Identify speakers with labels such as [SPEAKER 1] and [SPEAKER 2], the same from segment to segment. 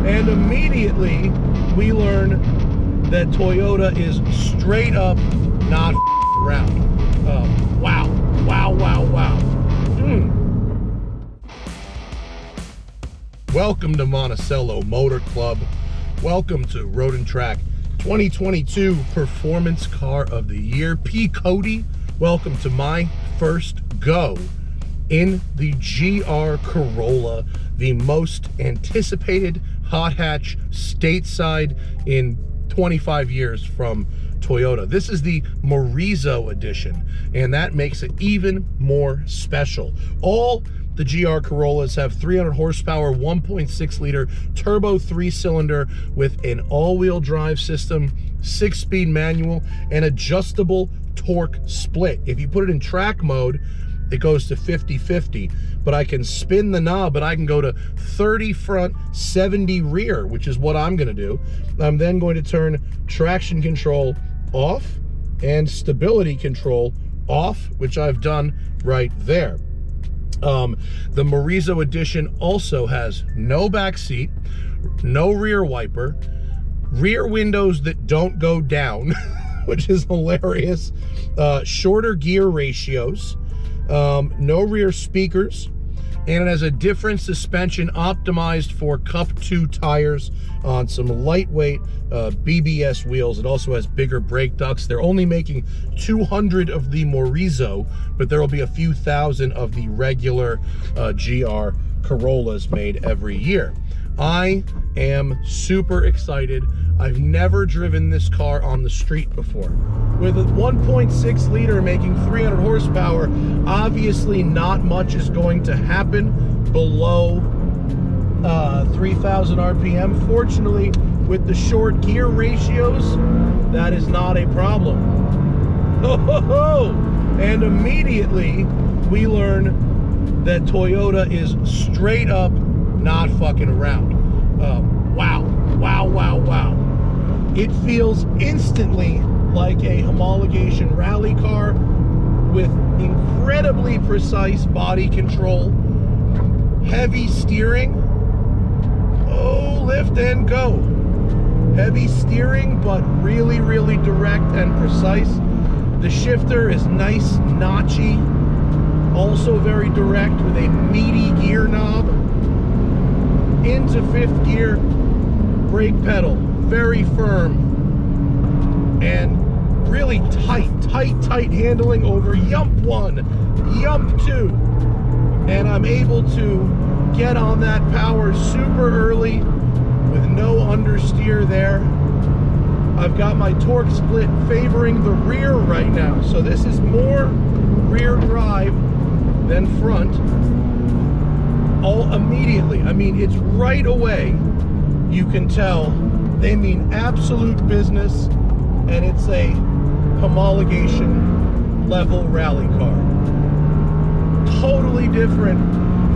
[SPEAKER 1] And immediately we learn that Toyota is straight up not around. Wow. Welcome to Monticello Motor Club. Welcome to Road and Track 2022 Performance Car of the Year. P. Cody, welcome to my first go in the GR Corolla, the most anticipated hot hatch stateside in 25 years from Toyota. This is the Morizo edition, and that makes it even more special. All the GR Corollas have 300 horsepower, 1.6 liter turbo 3-cylinder with an all-wheel drive system, 6-speed manual, and adjustable torque split. If you put it in track mode, it goes to 50-50, but I can spin the knob and I can go to 30 front, 70 rear, which is what I'm gonna do. I'm then going to turn traction control off and stability control off, which I've done right there. The Morizo edition also has no back seat, no rear wiper, rear windows that don't go down, which is hilarious, shorter gear ratios, no rear speakers, and it has a different suspension optimized for Cup 2 tires on some lightweight BBS wheels. It also has bigger brake ducts. They're only making 200 of the Morizo, but there will be a few thousand of the regular GR Corollas made every year. I am super excited. I've never driven this car on the street before. With a 1.6 liter making 300 horsepower, obviously not much is going to happen below 3,000 RPM. Fortunately, with the short gear ratios, that is not a problem. And immediately we learn that Toyota is straight up not fucking around. Wow. It feels instantly like a homologation rally car with incredibly precise body control, heavy steering. Oh, lift and go. Heavy steering, but really direct and precise. The shifter is nice, notchy, also very direct with a meaty gear knob. Into fifth gear, brake pedal, very firm, and really tight handling over Yump 1, Yump 2, and I'm able to get on that power super early with no understeer there. I've got my torque split favoring the rear right now, so this is more rear drive than front. All immediately, I mean, it's right away, you can tell they mean absolute business, and it's a homologation level rally car. Totally different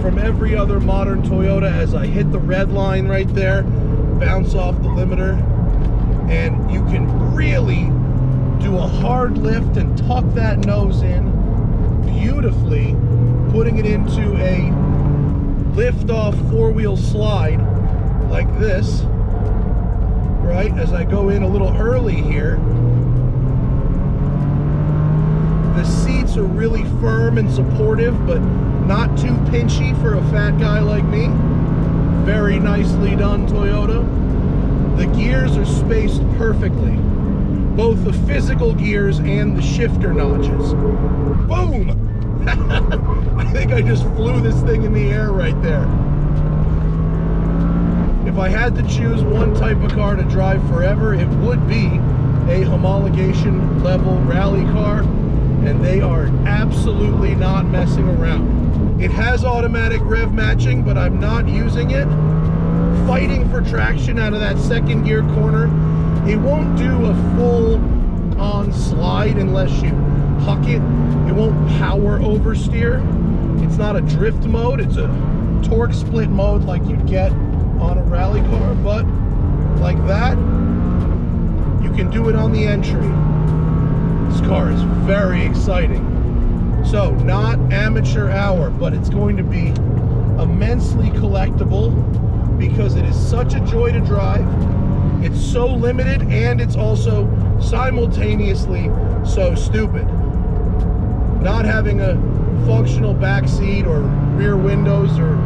[SPEAKER 1] from every other modern Toyota. As I hit the red line right there, bounce off the limiter, and you can really do a hard lift and tuck that nose in beautifully, putting it into a lift-off four-wheel slide like this, right? As I go in a little early here, the seats are really firm and supportive, but not too pinchy for a fat guy like me. Very nicely done, Toyota. The gears are spaced perfectly, both the physical gears and the shifter notches. Boom! I think I just flew this thing in the air right there. If I had to choose one type of car to drive forever, it would be a homologation level rally car, and they are absolutely not messing around. It has automatic rev matching, but I'm not using it. Fighting for traction out of that second gear corner. It won't do a full on slide unless you huck it. It won't power oversteer. It's not a drift mode, it's a torque split mode like you'd get on a rally car, but like that, you can do it on the entry. This car is very exciting. So, not amateur hour, but it's going to be immensely collectible because it is such a joy to drive. It's so limited, and it's also simultaneously so stupid. Not having a functional back seat or rear windows or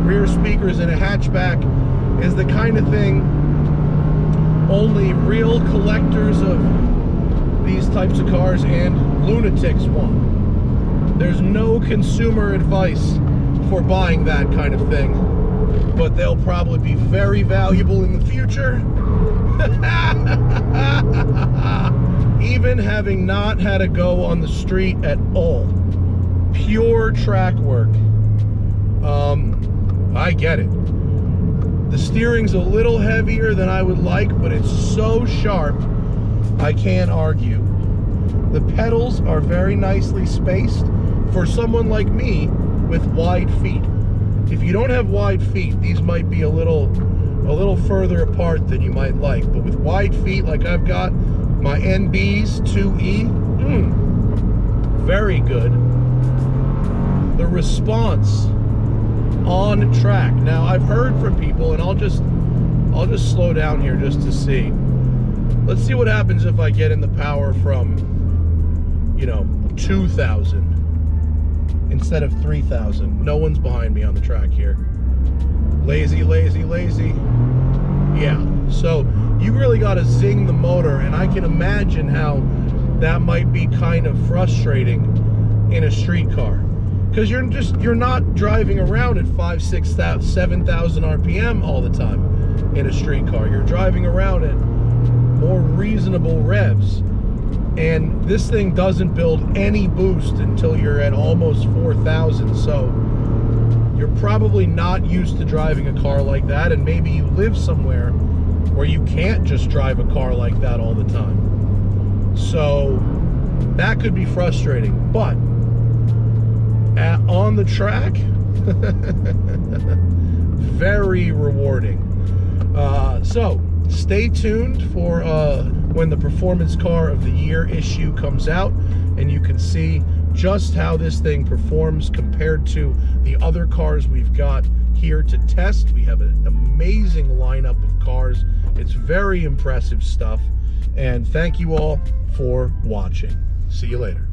[SPEAKER 1] rear speakers in a hatchback is the kind of thing only real collectors of these types of cars and lunatics want. There's no consumer advice for buying that kind of thing, but they'll probably be very valuable in the future. Even having not had to go on the street at all. Pure track work. I get it. The steering's a little heavier than I would like, but it's so sharp, I can't argue. The pedals are very nicely spaced for someone like me with wide feet. If you don't have wide feet, these might be a little further apart than you might like. But with wide feet like I've got, my NBs 2E, very good. The response on track. Now, I've heard from people, and I'll just slow down here just to see. Let's see what happens if I get in the power from, 2,000 instead of 3,000. No one's behind me on the track here. Lazy, lazy, lazy. Yeah, so you really got to zing the motor, and I can imagine how that might be kind of frustrating in a street car, because you're not driving around at 5,000, 6,000, 7,000 RPM all the time in a street car. You're driving around at more reasonable revs, and this thing doesn't build any boost until you're at almost 4,000. So you're probably not used to driving a car like that, and maybe you live somewhere where you can't just drive a car like that all the time. So that could be frustrating, but on the track, very rewarding. So stay tuned for when the Performance Car of the Year issue comes out, and you can see just how this thing performs compared to the other cars we've got here to test. We have an amazing lineup of cars. It's very impressive stuff, and thank you all for watching. See you later.